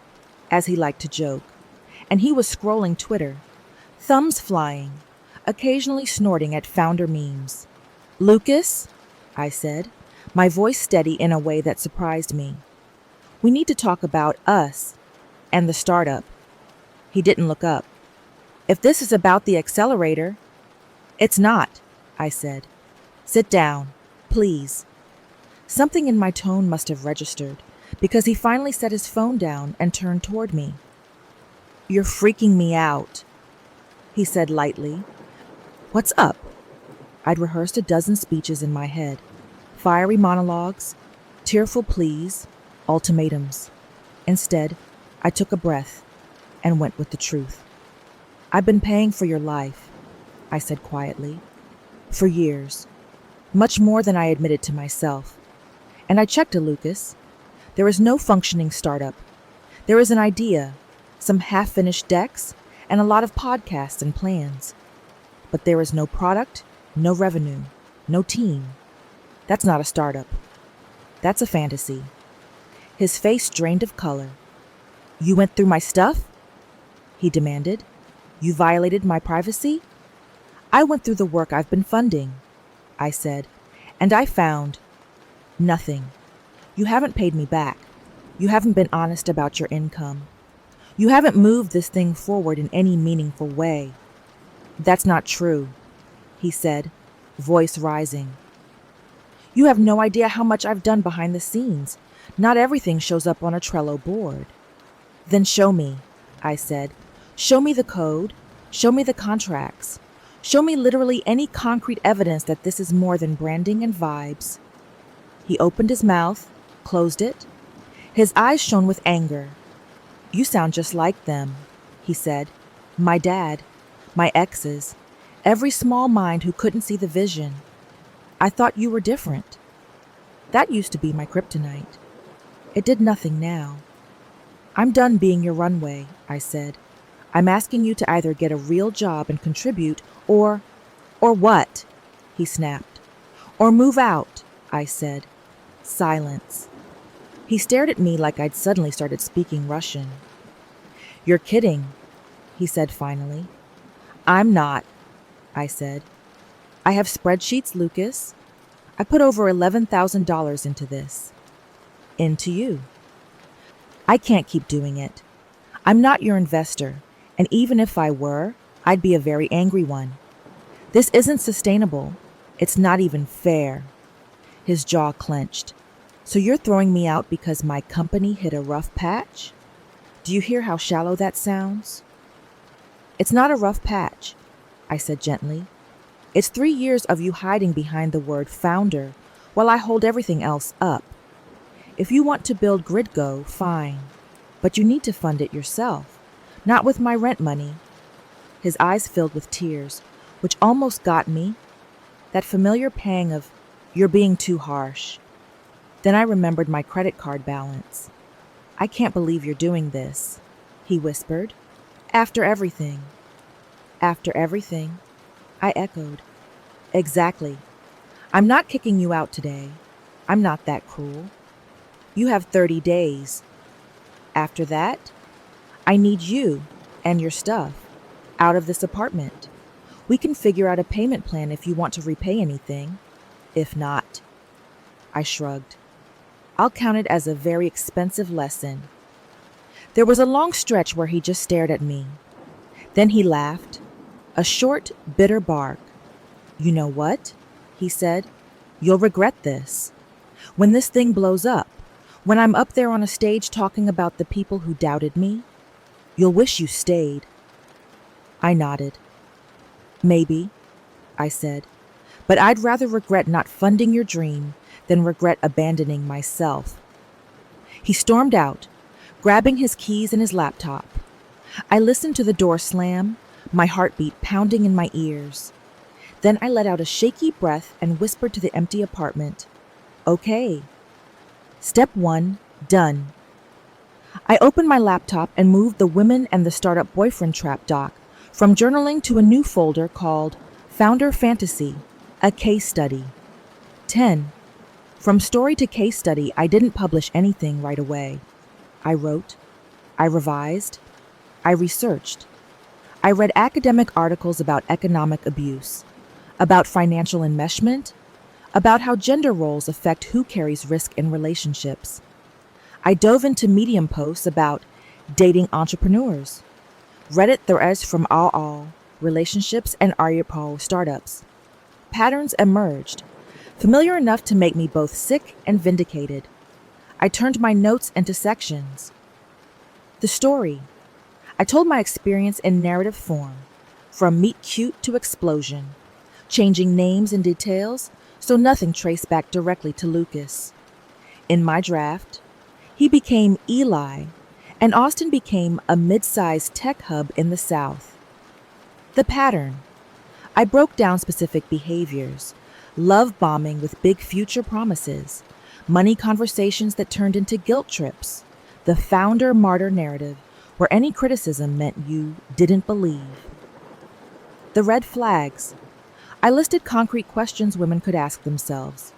as he liked to joke. And he was scrolling Twitter, thumbs flying, occasionally snorting at founder memes. "Lucas," I said, my voice steady in a way that surprised me. "We need to talk about us and the startup." He didn't look up. "If this is about the accelerator—" "It's not," I said. "Sit down, please." Something in my tone must have registered, because he finally set his phone down and turned toward me. "You're freaking me out," he said lightly. "What's up?" I'd rehearsed a dozen speeches in my head. Fiery monologues, tearful pleas, ultimatums. Instead, I took a breath and went with the truth. "I've been paying for your life," I said quietly. "For years. Much more than I admitted to myself. And I checked a Lucas. There is no functioning startup. There is an idea, some half-finished decks, and a lot of podcasts and plans. But there is no product, no revenue, no team. That's not a startup. That's a fantasy." His face drained of color. "You went through my stuff?" he demanded. "You violated my privacy?" "I went through the work I've been funding," I said, "and I found nothing. You haven't paid me back. You haven't been honest about your income. You haven't moved this thing forward in any meaningful way." "That's not true," he said, voice rising. "You have no idea how much I've done behind the scenes. Not everything shows up on a Trello board." "Then show me," I said. "Show me the code. Show me the contracts. Show me literally any concrete evidence that this is more than branding and vibes." He opened his mouth, closed it. His eyes shone with anger. "You sound just like them," he said. "My dad, my exes, every small mind who couldn't see the vision. I thought you were different." That used to be my kryptonite. It did nothing now. "I'm done being your runway," I said. "I'm asking you to either get a real job and contribute, or what?" he snapped. "Or move out," I said. Silence. He stared at me like I'd suddenly started speaking Russian. "You're kidding," he said finally. "I'm not," I said. "I have spreadsheets, Lucas. I put over $11,000 into this." "Into you." "I can't keep doing it. I'm not your investor, and even if I were, I'd be a very angry one. This isn't sustainable. It's not even fair." His jaw clenched. "So you're throwing me out because my company hit a rough patch? Do you hear how shallow that sounds?" "It's not a rough patch," I said gently. "It's 3 years of you hiding behind the word founder while I hold everything else up. If you want to build GridGo, fine. But you need to fund it yourself, not with my rent money." His eyes filled with tears, which almost got me. That familiar pang of, "You're being too harsh." Then I remembered my credit card balance. "I can't believe you're doing this," he whispered. "After everything." "After everything," I echoed. "Exactly. I'm not kicking you out today. I'm not that cruel. You have 30 days. After that, I need you and your stuff out of this apartment. We can figure out a payment plan if you want to repay anything. If not," I shrugged. "I'll count it as a very expensive lesson." There was a long stretch where he just stared at me. Then he laughed, a short, bitter bark. "You know what?" he said. "You'll regret this. When this thing blows up, when I'm up there on a stage talking about the people who doubted me, you'll wish you stayed." I nodded. "Maybe," I said, "but I'd rather regret not funding your dream than regret abandoning myself." He stormed out, grabbing his keys and his laptop. I listened to the door slam, my heartbeat pounding in my ears. Then I let out a shaky breath and whispered to the empty apartment, "Okay. Step 1, done." I opened my laptop and moved the Women and the Startup Boyfriend Trap doc from journaling to a new folder called Founder Fantasy, a Case Study. 10. From story to case study, I didn't publish anything right away. I wrote, I revised, I researched. I read academic articles about economic abuse, about financial enmeshment, about how gender roles affect who carries risk in relationships. I dove into Medium posts about dating entrepreneurs, Reddit threads from all relationships and Aryapal startups. Patterns emerged, familiar enough to make me both sick and vindicated. I turned my notes into sections. The story. I told my experience in narrative form, from meet cute to explosion, changing names and details so nothing traced back directly to Lucas. In my draft, he became Eli, and Austin became a mid-sized tech hub in the South. The pattern. I broke down specific behaviors, love bombing with big future promises, money conversations that turned into guilt trips, the founder martyr narrative where any criticism meant you didn't believe. The red flags. I listed concrete questions women could ask themselves.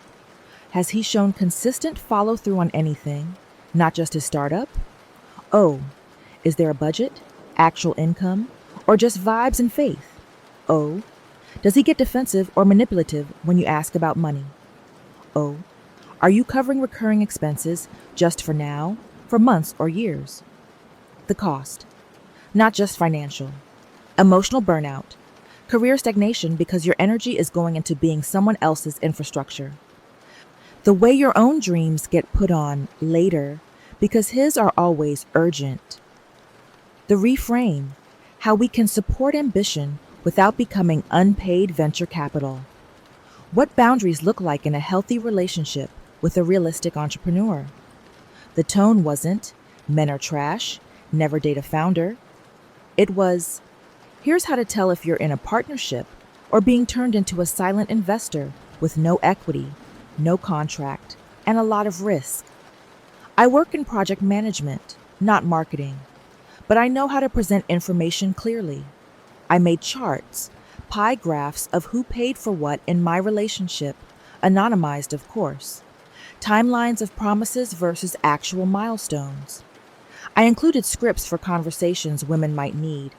Has he shown consistent follow-through on anything, not just his startup? Oh, is there a budget, actual income, or just vibes and faith? Oh, does he get defensive or manipulative when you ask about money? Oh, are you covering recurring expenses just for now, for months or years? The cost. Not just financial. Emotional burnout. Career stagnation because your energy is going into being someone else's infrastructure. The way your own dreams get put on later because his are always urgent. The reframe. How we can support ambition without becoming unpaid venture capital. What boundaries look like in a healthy relationship with a realistic entrepreneur. The tone wasn't, men are trash, never date a founder. It was, here's how to tell if you're in a partnership or being turned into a silent investor with no equity, no contract, and a lot of risk. I work in project management, not marketing, but I know how to present information clearly. I made charts, pie graphs of who paid for what in my relationship, anonymized of course, timelines of promises versus actual milestones. I included scripts for conversations women might need.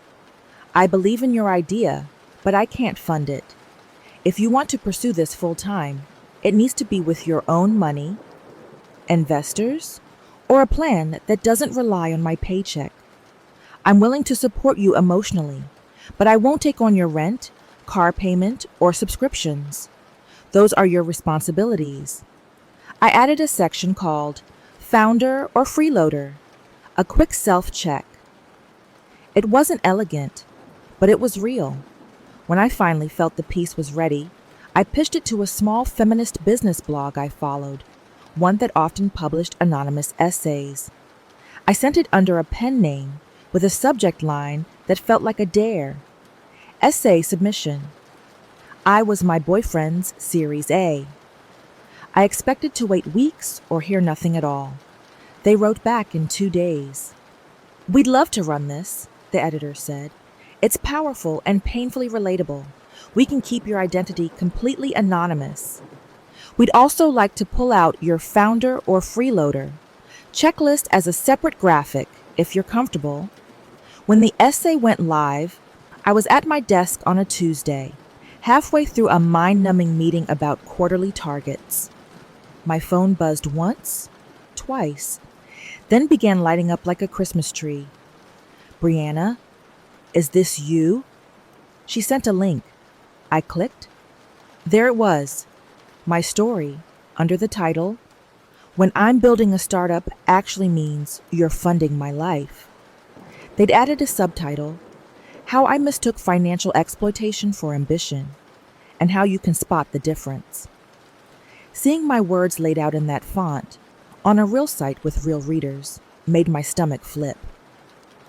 I believe in your idea, but I can't fund it. If you want to pursue this full time, it needs to be with your own money, investors, or a plan that doesn't rely on my paycheck. I'm willing to support you emotionally, but I won't take on your rent, car payment, or subscriptions. Those are your responsibilities. I added a section called Founder or Freeloader, a quick self-check. It wasn't elegant, but it was real. When I finally felt the piece was ready, I pitched it to a small feminist business blog I followed, one that often published anonymous essays. I sent it under a pen name with a subject line that felt like a dare. Essay submission. I was my boyfriend's Series A. I expected to wait weeks or hear nothing at all. They wrote back in 2 days. We'd love to run this, the editor said. It's powerful and painfully relatable. We can keep your identity completely anonymous. We'd also like to pull out your founder or freeloader checklist as a separate graphic, if you're comfortable. When the essay went live, I was at my desk on a Tuesday, halfway through a mind-numbing meeting about quarterly targets. My phone buzzed once, twice, then began lighting up like a Christmas tree. Brianna, is this you? She sent a link. I clicked. There it was, my story, under the title, When I'm Building a Startup Actually Means You're Funding My Life. They'd added a subtitle, How I Mistook Financial Exploitation for Ambition, and How You Can Spot the Difference. Seeing my words laid out in that font, on a real site with real readers, made my stomach flip.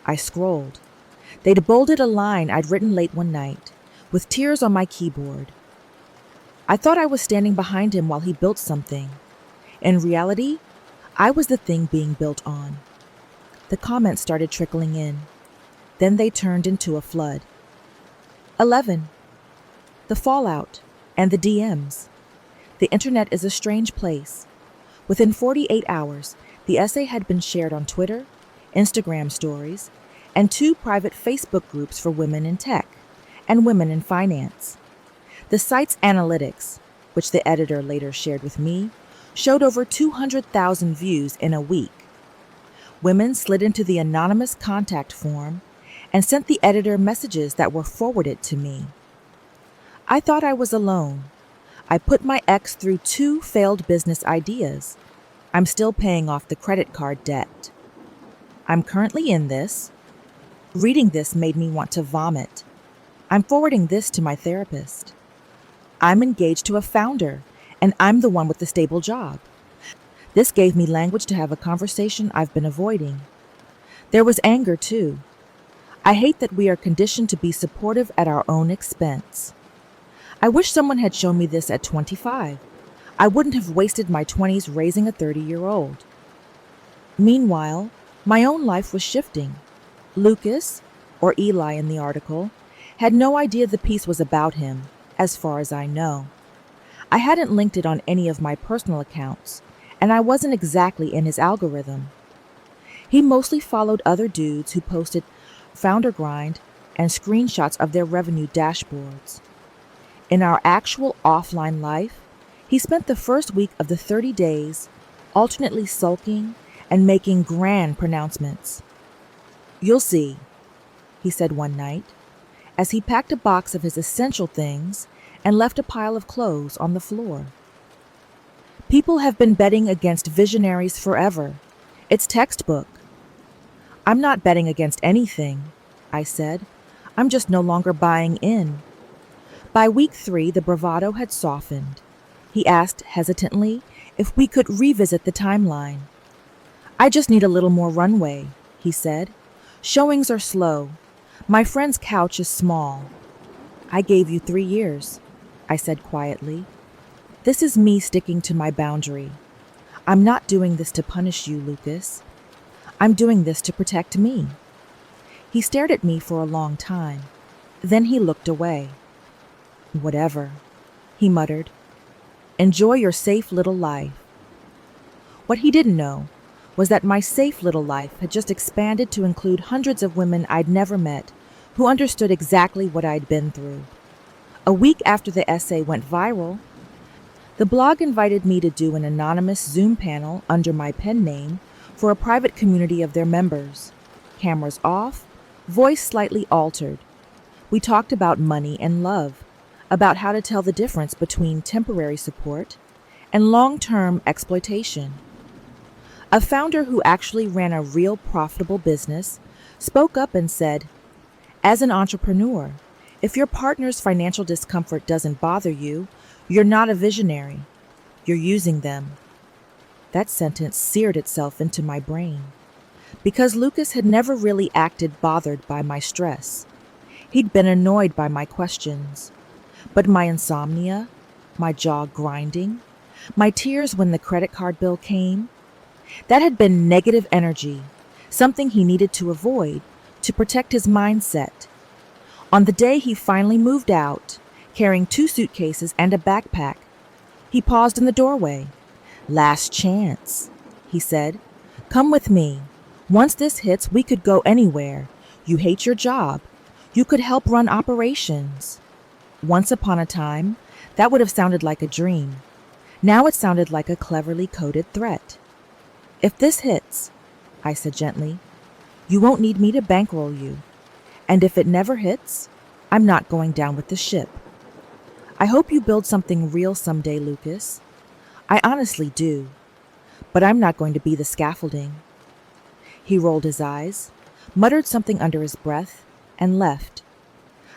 I scrolled. They'd bolded a line I'd written late one night, with tears on my keyboard. I thought I was standing behind him while he built something. In reality, I was the thing being built on. The comments started trickling in. Then they turned into a flood. 11. The fallout and the DMs. The internet is a strange place. Within 48 hours, the essay had been shared on Twitter, Instagram stories, and 2 private Facebook groups for women in tech and women in finance. The site's analytics, which the editor later shared with me, showed over 200,000 views in a week. Women slid into the anonymous contact form and sent the editor messages that were forwarded to me. I thought I was alone. I put my ex through 2 failed business ideas. I'm still paying off the credit card debt. I'm currently in this. Reading this made me want to vomit. I'm forwarding this to my therapist. I'm engaged to a founder, and I'm the one with the stable job. This gave me language to have a conversation I've been avoiding. There was anger, too. I hate that we are conditioned to be supportive at our own expense. I wish someone had shown me this at 25. I wouldn't have wasted my 20s raising a 30-year-old. Meanwhile, my own life was shifting. Lucas, or Eli in the article, had no idea the piece was about him, as far as I know. I hadn't linked it on any of my personal accounts, and I wasn't exactly in his algorithm. He mostly followed other dudes who posted founder grind and screenshots of their revenue dashboards. In our actual offline life, he spent the first week of the 30 days alternately sulking and making grand pronouncements. "You'll see," he said one night, as he packed a box of his essential things and left a pile of clothes on the floor. People have been betting against visionaries forever. It's textbook. "I'm not betting against anything," I said. "I'm just no longer buying in." By week 3, the bravado had softened. He asked hesitantly if we could revisit the timeline. "I just need a little more runway," he said. "Showings are slow. My friend's couch is small." "I gave you 3 years," I said quietly. "This is me sticking to my boundary. I'm not doing this to punish you, Lucas. I'm doing this to protect me." He stared at me for a long time. Then he looked away. "Whatever," he muttered. "Enjoy your safe little life." What he didn't know was that my safe little life had just expanded to include hundreds of women I'd never met who understood exactly what I'd been through. A week after the essay went viral, the blog invited me to do an anonymous Zoom panel under my pen name for a private community of their members. Cameras off, voice slightly altered. We talked about money and love, about how to tell the difference between temporary support and long-term exploitation. A founder who actually ran a real profitable business spoke up and said, "As an entrepreneur, if your partner's financial discomfort doesn't bother you, you're not a visionary. You're using them." That sentence seared itself into my brain, because Lucas had never really acted bothered by my stress. He'd been annoyed by my questions. But my insomnia, my jaw grinding, my tears when the credit card bill came, that had been negative energy, something he needed to avoid to protect his mindset. On the day he finally moved out, carrying 2 suitcases and a backpack, he paused in the doorway. "Last chance," he said. "Come with me. Once this hits, we could go anywhere. You hate your job. You could help run operations." Once upon a time, that would have sounded like a dream. Now it sounded like a cleverly coded threat. "If this hits," I said gently, "you won't need me to bankroll you. And if it never hits, I'm not going down with the ship. I hope you build something real someday, Lucas. I honestly do. But I'm not going to be the scaffolding." He rolled his eyes, muttered something under his breath, and left.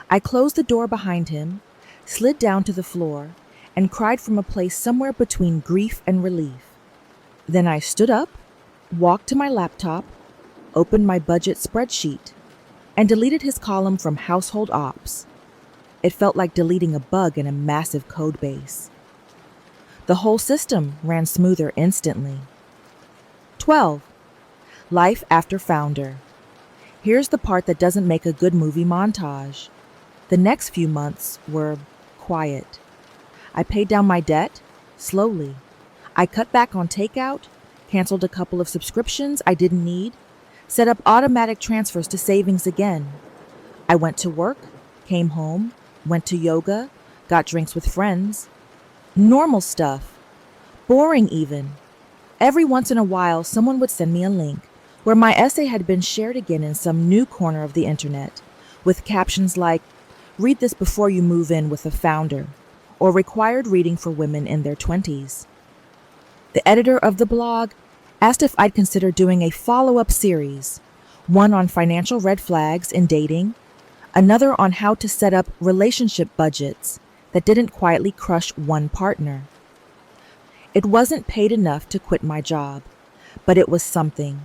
I closed the door behind him, slid down to the floor, and cried from a place somewhere between grief and relief. Then I stood up, walked to my laptop, opened my budget spreadsheet, and deleted his column from Household Ops. It felt like deleting a bug in a massive code base. The whole system ran smoother instantly. 12. Life after founder. Here's the part that doesn't make a good movie montage. The next few months were quiet. I paid down my debt, slowly. I cut back on takeout, canceled a couple of subscriptions I didn't need, set up automatic transfers to savings again. I went to work, came home, went to yoga, got drinks with friends. Normal stuff. Boring even. Every once in a while, someone would send me a link where my essay had been shared again in some new corner of the internet, with captions like, "Read this before you move in with a founder," or "Required reading for women in their 20s." The editor of the blog asked if I'd consider doing a follow-up series, one on financial red flags in dating, another on how to set up relationship budgets that didn't quietly crush one partner. It wasn't paid enough to quit my job, but it was something.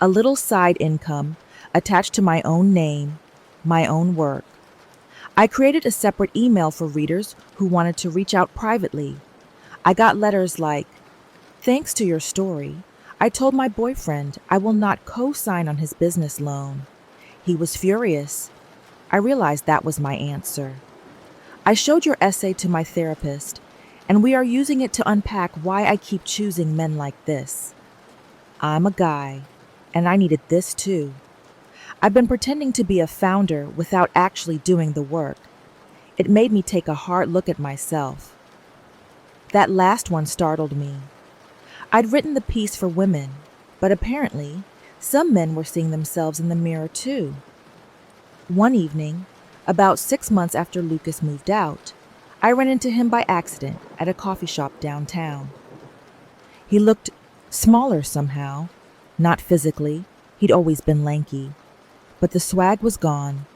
A little side income attached to my own name, my own work. I created a separate email for readers who wanted to reach out privately. I got letters like, "Thanks to your story, I told my boyfriend I will not co-sign on his business loan. He was furious. I realized that was my answer. I showed your essay to my therapist, and we are using it to unpack why I keep choosing men like this. I'm a guy, and I needed this too. I've been pretending to be a founder without actually doing the work. It made me take a hard look at myself." That last one startled me. I'd written the piece for women, but apparently some men were seeing themselves in the mirror too. One evening, about 6 months after Lucas moved out, I ran into him by accident at a coffee shop downtown. He looked smaller somehow, not physically, he'd always been lanky, but the swag was gone.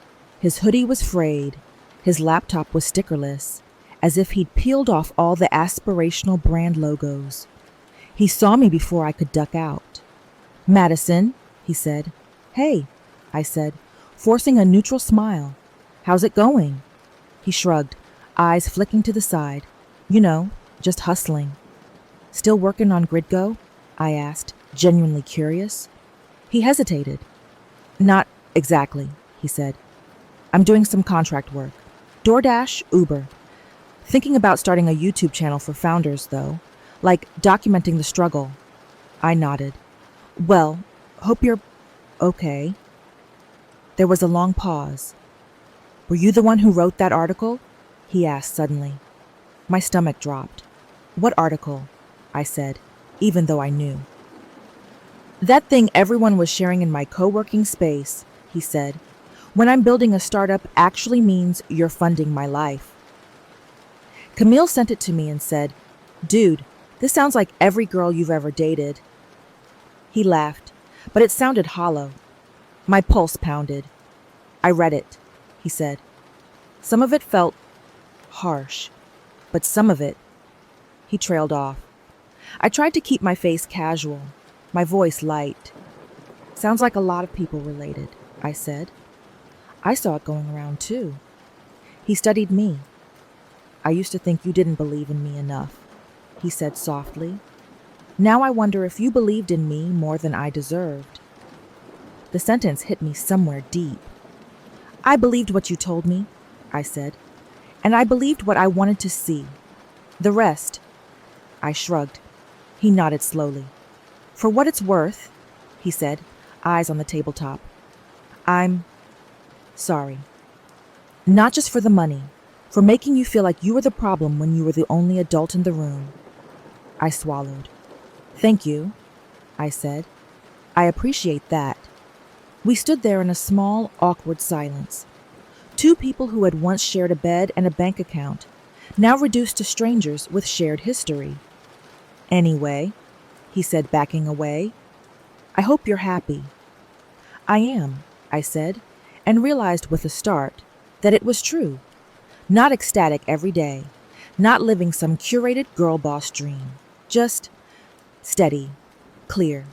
His hoodie was frayed, his laptop was stickerless, as if he'd peeled off all the aspirational brand logos. He saw me before I could duck out. "Madison," he said. "Hey," I said, forcing a neutral smile. "How's it going?" He shrugged, eyes flicking to the side. "You know, just hustling." "Still working on GridGo?" I asked, genuinely curious. He hesitated. "Not exactly," he said. "I'm doing some contract work. DoorDash, Uber. Thinking about starting a YouTube channel for founders, though, like documenting the struggle." I nodded. "Well, hope you're okay." There was a long pause. "Were you the one who wrote that article?" he asked suddenly. My stomach dropped. "What article?" I said, even though I knew. "That thing everyone was sharing in my co-working space," he said. "When I'm building a startup actually means you're funding my life." Camille sent it to me and said, "Dude, this sounds like every girl you've ever dated." He laughed, but it sounded hollow. My pulse pounded. "I read it," he said. "Some of it felt harsh, but some of it—" He trailed off. I tried to keep my face casual, my voice light. "Sounds like a lot of people related," I said. "I saw it going around too." He studied me. "I used to think you didn't believe in me enough," he said softly. "Now I wonder if you believed in me more than I deserved." The sentence hit me somewhere deep. "I believed what you told me," I said, "and I believed what I wanted to see. The rest—" I shrugged. He nodded slowly. "For what it's worth," he said, eyes on the tabletop, "I'm sorry. Not just for the money, for making you feel like you were the problem when you were the only adult in the room." I swallowed. "Thank you," I said. "I appreciate that." We stood there in a small, awkward silence. Two people who had once shared a bed and a bank account, now reduced to strangers with shared history. "Anyway," he said, backing away, "I hope you're happy." "I am," I said, and realized with a start that it was true. Not ecstatic every day, not living some curated girl boss dream, just steady, clear.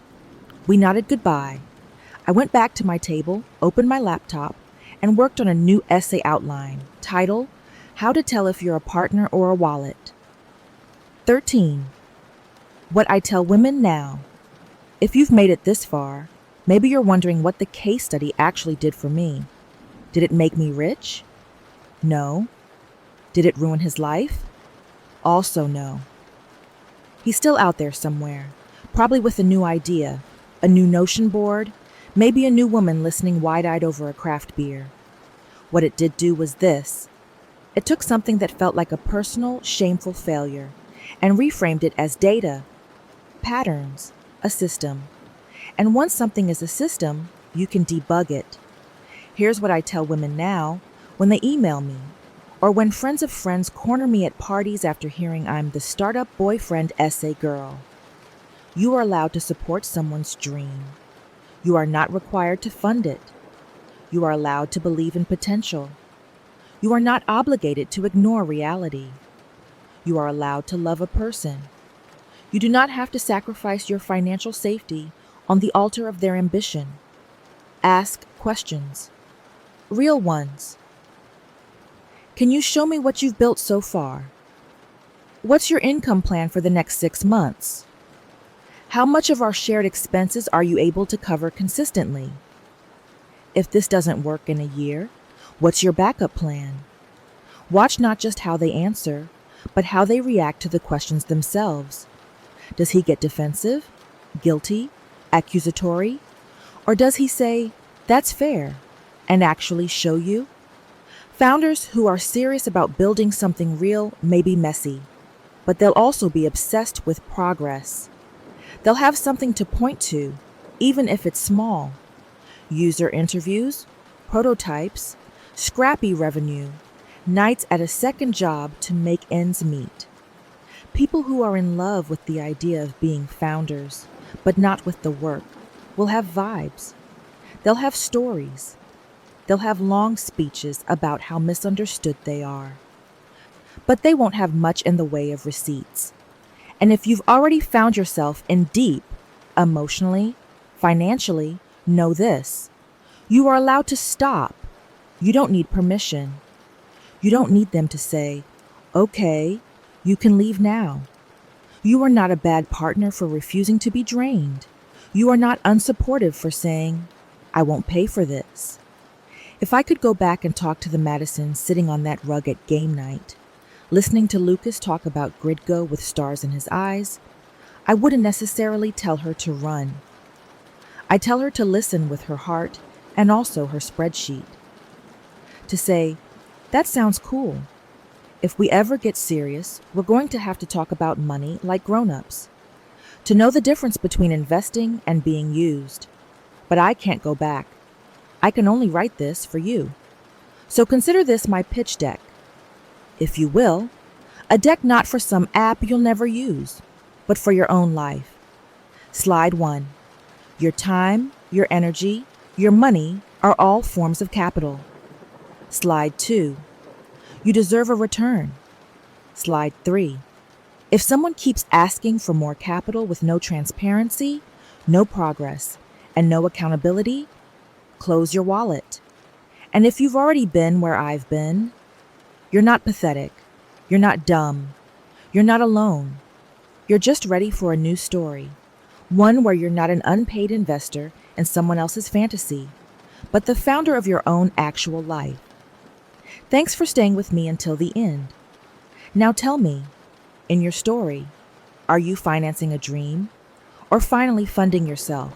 We nodded goodbye. I went back to my table, opened my laptop, and worked on a new essay outline, title, "How to Tell If You're a Partner or a Wallet." 13. What I tell women now. If you've made it this far, maybe you're wondering what the case study actually did for me. Did it make me rich? No. Did it ruin his life? Also no. He's still out there somewhere, probably with a new idea, a new Notion board, Maybe a new woman listening wide-eyed over a craft beer. What it did do was this. It took something that felt like a personal, shameful failure and reframed it as data, patterns, a system. And once something is a system, you can debug it. Here's what I tell women now when they email me, or when friends of friends corner me at parties after hearing I'm the startup boyfriend essay girl. You are allowed to support someone's dream. You are not required to fund it. You are allowed to believe in potential. You are not obligated to ignore reality. You are allowed to love a person. You do not have to sacrifice your financial safety on the altar of their ambition. Ask questions. Real ones. Can you show me what you've built so far? What's your income plan for the next 6 months? How much of our shared expenses are you able to cover consistently? If this doesn't work in a year, what's your backup plan? Watch not just how they answer, but how they react to the questions themselves. Does he get defensive, guilty, accusatory? Or does he say, "That's fair," and actually show you? Founders who are serious about building something real may be messy, but they'll also be obsessed with progress. They'll have something to point to, even if it's small. User interviews, prototypes, scrappy revenue, nights at a second job to make ends meet. People who are in love with the idea of being founders, but not with the work, will have vibes. They'll have stories. They'll have long speeches about how misunderstood they are. But they won't have much in the way of receipts. And if you've already found yourself in deep, emotionally, financially, know this. You are allowed to stop. You don't need permission. You don't need them to say, "Okay, you can leave now." You are not a bad partner for refusing to be drained. You are not unsupportive for saying, "I won't pay for this." If I could go back and talk to the Madisons sitting on that rug at game night, listening to Lucas talk about Gridgo with stars in his eyes, I wouldn't necessarily tell her to run. I'd tell her to listen with her heart and also her spreadsheet. To say, "That sounds cool. If we ever get serious, we're going to have to talk about money like grown-ups. To know the difference between investing and being used. But I can't go back. I can only write this for you. So consider this my pitch deck. If you will, a deck not for some app you'll never use, but for your own life. Slide 1. Your time, your energy, your money are all forms of capital. Slide 2. You deserve a return. Slide 3. If someone keeps asking for more capital with no transparency, no progress, and no accountability, close your wallet. And if you've already been where I've been, you're not pathetic. You're not dumb. You're not alone. You're just ready for a new story. One where you're not an unpaid investor in someone else's fantasy, but the founder of your own actual life. Thanks for staying with me until the end. Now tell me, in your story, are you financing a dream or finally funding yourself?